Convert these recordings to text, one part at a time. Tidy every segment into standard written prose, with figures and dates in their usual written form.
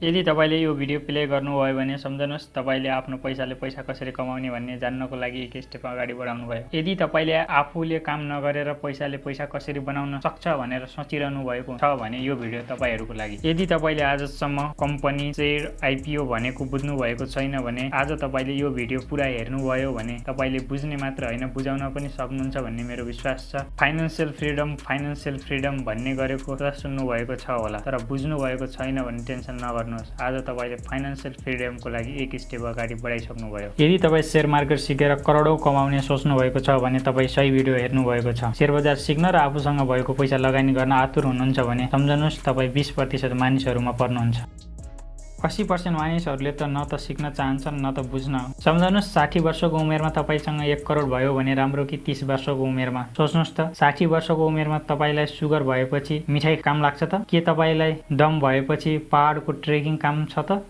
यदि तपाईले यो भिडियो प्ले गर्नुभयो भने सम्झनुस् तपाईले आफ्नो पैसाले पैसा कसरी कमाउने भन्ने जान्नको लागि एक स्टेप अगाडि बढाउनु भयो। यदि तपाईले आफूले काम नगरेर पैसाले पैसा कसरी बनाउन सक्छ भनेर सोचिरहनु भएको छ भने यो भिडियो तपाईहरुको लागि। यदि तपाईले आजसम्म कम्पनी शेयर आईपीओ भनेको बुझ्नु भएको छैन भने आज तपाईले यो भिडियो पुरा हेर्नुभयो भने तपाईले बुझ्ने मात्र हैन बुझाउन पनि सक्नुहुन्छ भन्ने मेरो विश्वास छ। फाइनान्शियल फ्रीडम भन्ने गरेको त सुन्नु भएको छ होला, तर बुझ्नु भएको छैन भने टेन्सन नगर्नु। आज तपाईले फाइनान्शियल फ्रीडमको लागि एक स्टेप अगाडि बढाइसक्नु भयो। यदि तपाई शेयर मार्केट सिकेर करोडौं कमाउने सोच्नु भएको छ भने तपाई सही भिडियो हेर्नु भएको छ। शेयर बजार सिक्न र आफूसँग भएको पैसा लगानी गर्न आतुर हुनुहुन्छ भने सम्झनुस् तपाई 20% मानिसहरुमा पर्नुहुन्छ। 80% मानिसहरूले त न त सिक्न चाहन्छन् न त बुझ्न। सम्झनुस् 60 वर्षको उमेरमा तपाईसँग 1 करोड भयो भने राम्रो कि 30 वर्षको उमेरमा? सोच्नुस् त 60 वर्षको उमेरमा तपाईलाई सुगर भएपछि मिठाई काम लाग्छ त? के तपाईलाई दम भएपछि पहाडको ट्रेकिङ काम छ त?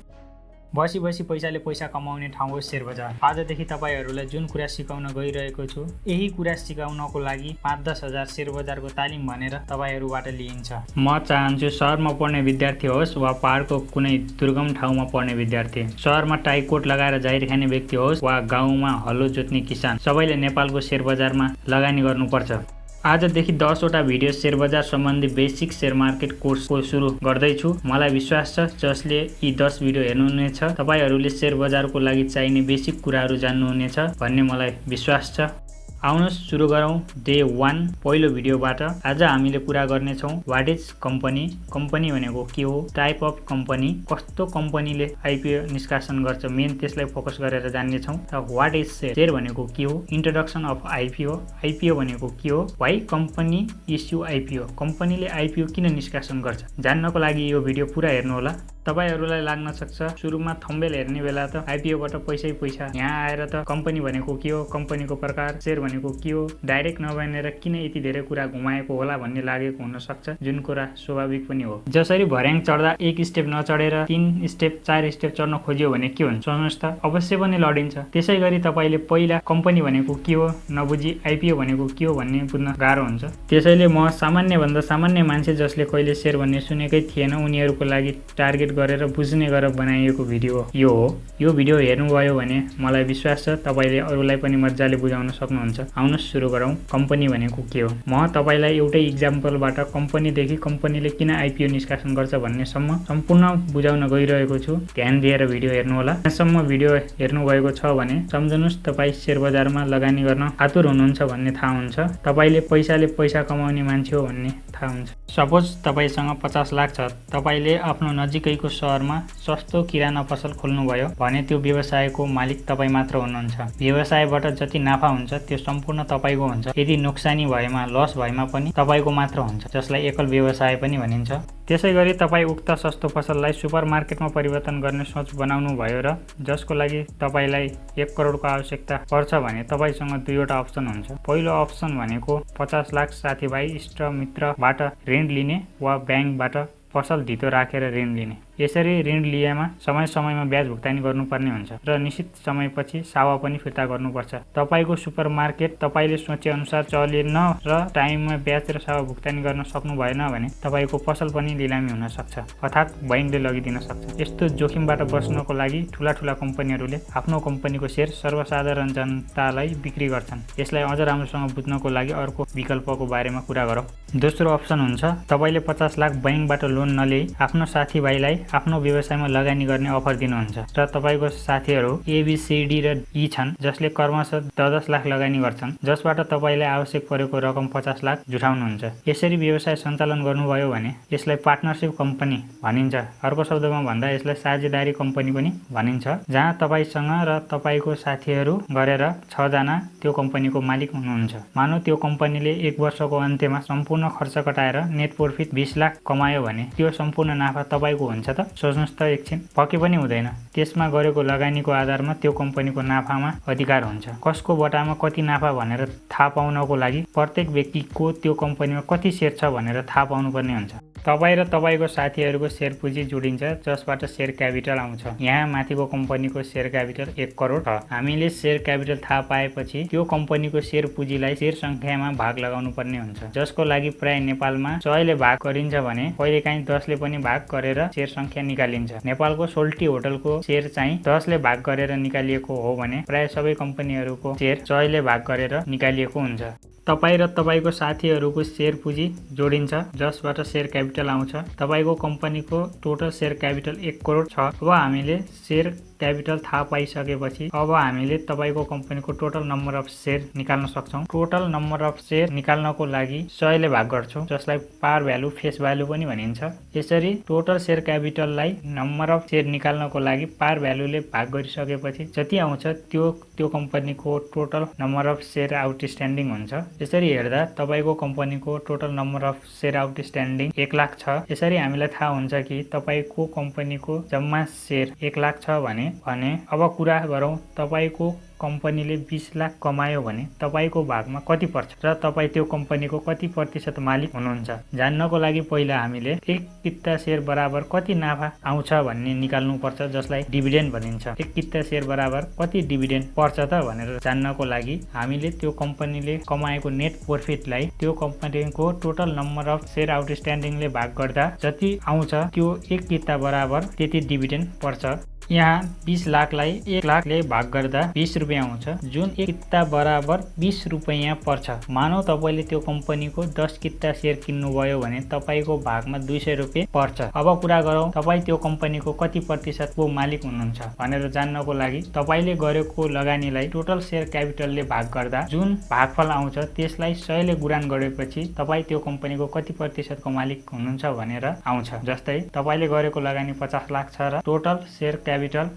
बसी पैसाले पैसा कमाउने ठाउँ हो शेयर बजार। आजदेखि तपाईहरुलाई जुन कुरा सिकाउन गइरहेको छु यही कुरा सिकाउनको लागि 5-10 हजार शेयर बजारको तालिम भनेर तपाईहरुबाट लिइन्छ। म चाहन्छु शहरमा पढ्ने विद्यार्थी होस् वा पहाडको कुनै दुर्गम ठाउँमा पढ्ने विद्यार्थी, शहरमा टाई कोट लगाएर जाहिर खाने व्यक्ति होस् वा गाउँमा हलो जोत्ने किसान, सबैले नेपालको शेयर बजारमा लगानी गर्नुपर्छ। आजदेखि 10 वटा भिडियो शेयर बजार सम्बन्धी बेसिक शेयर मार्केट कोर्सको सुरु गर्दैछु। मलाई विश्वास छ जसले यी 10 भिडियो हेर्नुहुनेछ तपाईहरुले शेयर बजारको लागि चाहिने बेसिक कुराहरु जान्नुहुनेछ भन्ने मलाई विश्वास छ। आउनुस् सुरु गरौँ डे 1 पहिलो भिडियोबाट। आज हामीले कुरा गर्ने छौं व्हाट इज कम्पनी, कम्पनी भनेको के हो, टाइप अफ कम्पनी, कस्तो कम्पनीले आईपीओ निष्कासन गर्छ मेन त्यसलाई फोकस गरेर जान्ने छौं। र व्हाट इज शेयर भनेको के हो, इन्ट्रोडक्सन अफ आईपीओ, आईपीओ भनेको के हो, व्हाई कम्पनी इस्यु आईपीओ, कम्पनीले आईपीओ किन निष्कासन गर्छ जान्नको लागि यो भिडियो पुरा हेर्नु होला। तपाईहरुलाई लाग्न सक्छ सुरुमा थम्बनेल हेर्ने बेला त आईपीओबाट पैसै पैसा, यहाँ आएर त कम्पनी भनेको के हो, कम्पनीको प्रकार, शेयर भनेको के हो, डाइरेक्ट नभनेर किन यति धेरै कुरा घुमाएको होला भन्ने लागेको हुन सक्छ, जुन कुरा स्वाभाविक पनि हो। जसरी भर्याङ चढ्दा एक स्टेप नचढेर 3 स्टेप 4 स्टेप चढ्न खोज्यो भने के हुन्छ सोच्नुस् त, अवश्य पनि लडिन्छ। त्यसैगरी तपाईले पहिला कम्पनी भनेको के हो नबुझी आईपीओ भनेको के हो भन्ने बुझ्न गाह्रो हुन्छ। त्यसैले म सामान्य भन्दा सामान्य मान्छे जसले कहिले शेयर भन्ने सुनेकै थिएन उनीहरुको लागि टार्गेट गरेर बुझ्ने गरेर बनाइएको भिडियो यो हो। यो भिडियो हेर्नुभयो भने मलाई विश्वास छ तपाईले अरूलाई पनि मज्जाले बुझाउन सक्नुहुन्छ। आउनुस् सुरु गरौँ कम्पनी भनेको के हो। म तपाईलाई एउटै एक्जाम्पलबाट कम्पनीदेखि कम्पनीले किन आईपीओ निष्कासन गर्छ भन्ने सम्पूर्ण बुझाउन गइरहेको छु। ध्यान दिएर भिडियो हेर्नु होला। यहाँसम्म भिडियो हेर्नु भएको छ भने सम्झनुस् तपाई शेयर बजारमा लगानी गर्न आतुर हुनुहुन्छ भन्ने थाहा हुन्छ। तपाईले पैसाले पैसा कमाउने मान्छे हो भन्ने थाहा हुन्छ। सपोज तपाईसँग 50 लाख छ, तपाईले आफ्नो नजिकैको शहरमा सस्तो किराना पसल खोल्नुभयो भने त्यो व्यवसायको मालिक तपाई मात्र हुनुहुन्छ। व्यवसायबाट जति नाफा हुन्छ त्यो सम्पूर्ण तपाईको हुन्छ। यदि नोक्सानी भएमा लस भएमा पनि तपाईको मात्र हुन्छ, जसलाई एकल व्यवसाय पनि भनिन्छ। त्यसैगरी तपाई उक्त सस्तो पसललाई सुपरमार्केटमा परिवर्तन गर्ने सोच बनाउनु भयो र जसको लागि तपाईलाई 1 करोडको आवश्यकता पर्छ भने तपाईसँग 2 वटा अप्सन हुन्छ। पहिलो अप्सन भनेको 50 लाख साथीभाइ इष्ट मित्रबाट ऋण लिने वा ब्याङ्कबाट पसल धितो राखेर ऋण लिने। यसरी ऋण लिएमा समयमा ब्याज भुक्तानी गर्नुपर्ने हुन्छ र निश्चित समयपछि सावा पनि फिर्ता गर्नुपर्छ। तपाईको सुपरमार्केट तपाईले सोचे अनुसार चलेन र टाइममा ब्याज र सावा भुक्तानी गर्न सक्नु भएन भने तपाईको पसल पनि लिलामी हुन सक्छ, अर्थात् बैंकले लगिदिन सक्छ। यस्तो जोखिमबाट बच्नको लागि ठूला कम्पनीहरुले आफ्नो कम्पनीको शेयर सर्वसाधारण जनतालाई बिक्री गर्छन्। यसलाई अझ राम्रोसँग बुझ्नको लागि अर्को विकल्पको बारेमा कुरा गरौँ। दोस्रो अप्सन हुन्छ तपाईले 50 लाख बैंकबाट लोन नलिई आफ्नो साथीभाइलाई आफ्नो व्यवसायमा लगानी गर्ने अफर दिनुहुन्छ र तपाईको साथीहरु एबीसीडी र ई छन् जसले क्रमशः 10 लाख लगानी गर्छन्, जसबाट तपाईलाई आवश्यक परेको रकम 50 लाख जुटाउनुहुन्छ। यसरी व्यवसाय सञ्चालन गर्नुभयो भने यसलाई पार्टनरशिप कम्पनी भनिन्छ। अर्को शब्दमा भन्दा यसलाई साझेदारी कम्पनी पनि भनिन्छ, जहाँ तपाईसँग र तपाईको साथीहरु गरेर 6 जना त्यो कम्पनीको मालिक हुनुहुन्छ। मानौ त्यो कम्पनीले 1 वर्षको अन्त्यमा सम्पूर्ण खर्च कटाएर नेट प्रॉफिट 20 लाख कमायो भने त्यो सम्पूर्ण नाफा तपाईको हुन्छ त? सोच्नुस् त एकछिन, पक्कै पनि हुँदैन। त्यसमा गरेको लगानीको आधारमा त्यो कम्पनीको नाफामा अधिकार हुन्छ। कसको बटामा कति नाफा भनेर थाहा पाउनको लागि प्रत्येक व्यक्तिको त्यो कम्पनीमा कति शेयर छ भनेर थाहा पाउनुपर्ने हुन्छ। तपाईँ र तपाईँको साथीहरूको सेयर पुँजी जोडिन्छ जसबाट सेयर क्यापिटल आउँछ। यहाँ माथिको कम्पनीको सेयर क्यापिटल 1 करोड छ। हामीले सेयर क्यापिटल थाहा पाएपछि त्यो कम्पनीको सेयर पुँजीलाई सेयर संख्यामा भाग लगाउनु पर्ने हुन्छ, जसको लागि प्राय नेपालमा 100 ले भाग गरिन्छ भने कहिलेकाहीँ 10 ले पनि भाग गरेर सेयर संख्या निकालिन्छ। नेपालको सोल्टी होटलको सेयर चाहिँ 10 ले भाग गरेर निकालिएको हो भने प्राय सबै कम्पनीहरूको सेयर 100 ले भाग गरेर निकालिएको हुन्छ। तपाईँ र तपाईको साथीहरूको सेयर पुँजी जोडिन्छ जसबाट सेयर क्यापिटल आउँछ। तपाईको कम्पनीको टोटल सेयर क्यापिटल 1 करोड छ। अब हामीले सेयर क्यापिटल थाहा पाइसकेपछि अब हामीले तपाईको कम्पनीको टोटल नम्बर अफ सेयर निकाल्न सक्छौं। टोटल नम्बर अफ सेयर निकाल्नको लागि 100 ले भाग गर्छौं, जसलाई पार भ्यालु फेस भ्यालु पनि भनिन्छ। यसरी टोटल सेयर क्यापिटललाई नम्बर अफ सेयर निकाल्नको लागि पार भ्यालुले भाग गरिसकेपछि जति आउँछ त्यो कम्पनीको total number of share outstanding हुन्छ। यसरी हेर्दा तपाईको कम्पनीको total number of share outstanding 1 lakh छ। यसरी हामीलाई थाहा हुन्छ कि तपाईको कम्पनीको जम्मा सेयर 1 लाख छ भने अब कुरा गरौँ तपाईको कम्पनीले 20 लाख कमायो भने तपाईको भागमा कति पर्छ र तपाईँ त्यो कम्पनीको कति प्रतिशत मालिक हुनुहुन्छ। जान्नको लागि पहिला हामीले एक किता सेयर बराबर कति नाफा आउँछ भन्ने निकाल्नु पर्छ, जसलाई डिभिडेन्ड भनिन्छ। एक किता सेयर बराबर कति डिभिडेन्ड पर्छ त भनेर जान्नको लागि हामीले त्यो कम्पनीले कमाएको नेट प्रॉफिटलाई त्यो कम्पनीको टोटल नम्बर अफ सेयर आउटस्ट्यान्डिङले भाग गर्दा जति आउँछ त्यो एक किता बराबर त्यति डिभिडेन्ड पर्छ। यहाँ 20 लाखलाई 1 लाखले भाग गर्दा 20 रुपैयाँ आउँछ, जुन एक किता बराबर 20 रुपैयाँ पर्छ। मानौ तपाईले त्यो कम्पनीको 10 किता सेयर किन्नुभयो भने तपाईको भागमा 200 रुपैयाँ पर्छ। अब कुरा गरौँ तपाईँ त्यो कम्पनीको कति प्रतिशतको मालिक हुनुहुन्छ भनेर जान्नको लागि तपाईले गरेको लगानीलाई टोटल सेयर क्यापिटलले भाग गर्दा जुन भागफल आउँछ त्यसलाई 100 ले गुणान गरेपछि तपाईँ त्यो कम्पनीको कति प्रतिशतको मालिक हुनुहुन्छ भनेर आउँछ। जस्तै तपाईले गरेको लगानी 50 लाख छ र टोटल सेयर क्यापिटल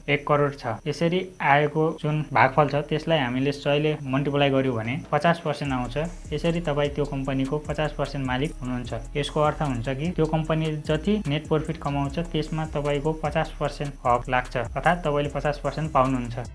1 करोड छ। यसरी आएको जुन भागफल छ त्यसलाई हामीले 100 ले मल्टिप्लाई गर्यौं भने 50% आउँछ। यसरी तपाईँ त्यो कम्पनीको 50% मालिक हुनुहुन्छ। यसको अर्थ हुन्छ कि त्यो कम्पनी जति नेट प्रॉफिट कमाउँछ त्यसमा तपाईको 50% हक लाग्छ, अर्थात् तपाईले 50% पाउनुहुन्छ।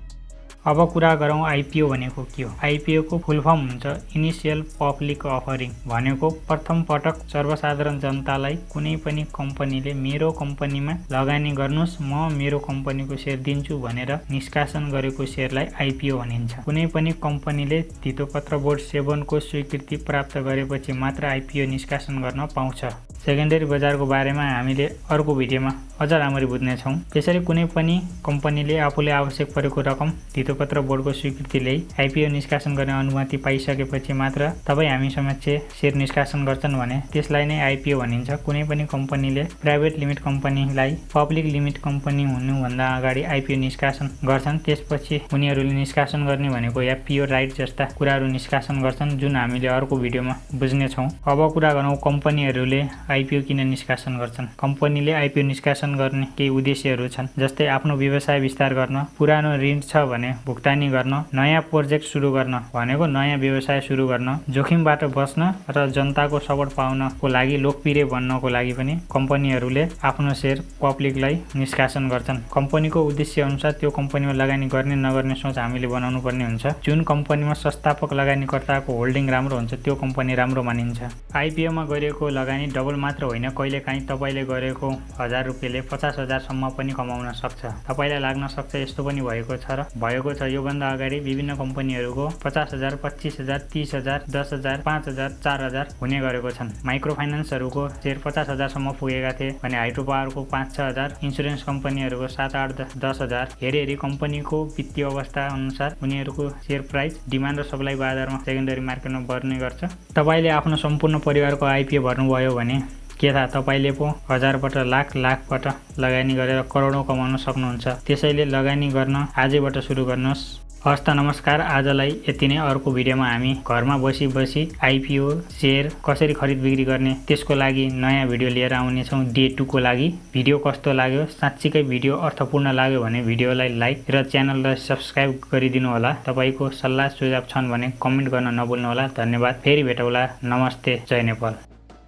अब कुरा गरौँ आइपिओ भनेको के हो। आइपिओ को फुल फर्म हुन्छ इनिशियल पब्लिक अफरिङ। भनेको प्रथम पटक सर्वसाधारण जनतालाई कुनै पनि कम्पनीले मेरो कम्पनीमा लगानी गर्नुस्, म मेरो कम्पनीको सेयर दिन्छु भनेर निष्कासन गरेको सेयरलाई आइपिओ भनिन्छ। कुनै पनि कम्पनीले धितोपत्र बोर्ड 7 को स्वीकृति प्राप्त गरेपछि मात्र आइपिओ निष्कासन गर्न पाउँछ। सेकेन्डरी बजारको बारेमा हामीले अर्को भिडियोमा अझ राम्ररी बुझ्नेछौँ। त्यसरी कुनै पनि कम्पनीले आफूले आवश्यक परेको रकम धितोपत्र बोर्डको स्वीकृति ल्याई आइपिओ निष्कासन गर्ने अनुमति पाइसकेपछि मात्र तपाईँ हामी समक्ष सेयर निष्कासन गर्छन् भने त्यसलाई नै आइपिओ भनिन्छ। कुनै पनि कम्पनीले प्राइभेट लिमिट कम्पनीलाई पब्लिक लिमिट कम्पनी हुनुभन्दा अगाडि आइपिओ निष्कासन गर्छन्, त्यसपछि उनीहरूले निष्कासन गर्ने भनेको एफपिओ राइट जस्ता कुराहरू निष्कासन गर्छन्, जुन हामीले अर्को भिडियोमा बुझ्नेछौँ। अब कुरा गरौँ कम्पनीहरूले आइपिओ किन निष्कासन गर्छन्। कम्पनीले आइपिओ निष्कासन गर्ने केही उद्देश्यहरू छन्, जस्तै आफ्नो व्यवसाय विस्तार गर्न, पुरानो ऋण छ भने भुक्तानी गर्न, नयाँ प्रोजेक्ट सुरु गर्न भनेको नयाँ व्यवसाय सुरु गर्न, जोखिमबाट बच्न र जनताको सपोर्ट पाउनको लागि, लोकप्रिय बन्नको लागि पनि कम्पनीहरूले आफ्नो सेयर पब्लिकलाई निष्कासन गर्छन्। कम्पनीको उद्देश्य अनुसार त्यो कम्पनीमा लगानी गर्ने नगर्ने सोच हामीले बनाउनु पर्ने हुन्छ। जुन कम्पनीमा संस्थापक लगानीकर्ताको होल्डिङ राम्रो हुन्छ त्यो कम्पनी राम्रो मानिन्छ। आइपिओमा गरिएको लगानी डबल मात्र होइन, कहिलेकाहीँ तपाईँले गरेको 1000 रुपैयाँले 50,000 सम्म पनि कमाउन सक्छ। तपाईँलाई लाग्न सक्छ यस्तो पनि भएको छ। योभन्दा अगाडि विभिन्न कम्पनीहरूको 50,000, 25,000, 30,000, 10,000, 5,000, 4,000 हुने गरेको छन्। माइक्रो फाइनान्सहरूको सेयर 50,000 सम्म पुगेका थिए भने हाइड्रो पावरको 5-6,000, इन्सुरेन्स कम्पनीहरूको 7-8, 10,000 हेरी कम्पनीको वित्तीय अवस्था अनुसार उनीहरूको सेयर प्राइस डिमान्ड र सप्लाईको आधारमा सेकेन्डरी मार्केटमा बढ्ने गर्छ। तपाईँले आफ्नो सम्पूर्ण परिवारको आइपिओ भर्नुभयो भने के थाहा तपाईले पो 1000बाट लाखबाट लगानी गरेर करोडौं कमाउन सक्नुहुन्छ। त्यसैले लगानी गर्न आजैबाट सुरु गर्नुहोस्। हस् त नमस्कार, आजलाई यति नै। अर्को भिडियोमा हामी घरमा बसी आइपिओ सेयर कसरी खरिद बिक्री गर्ने त्यसको लागि नयाँ भिडियो लिएर आउनेछौँ। डे 2 को लागि भिडियो कस्तो लाग्यो, साँच्चीकै भिडियो अर्थपूर्ण लाग्यो भने भिडियोलाई लाइक र च्यानललाई सब्स्क्राइब गरिदिनु होला। तपाईको सल्लाह सुझाव छन् भने कमेन्ट गर्न नभुल्नु होला। धन्यवाद। फेरि भेटौँला। नमस्ते। जय नेपाल।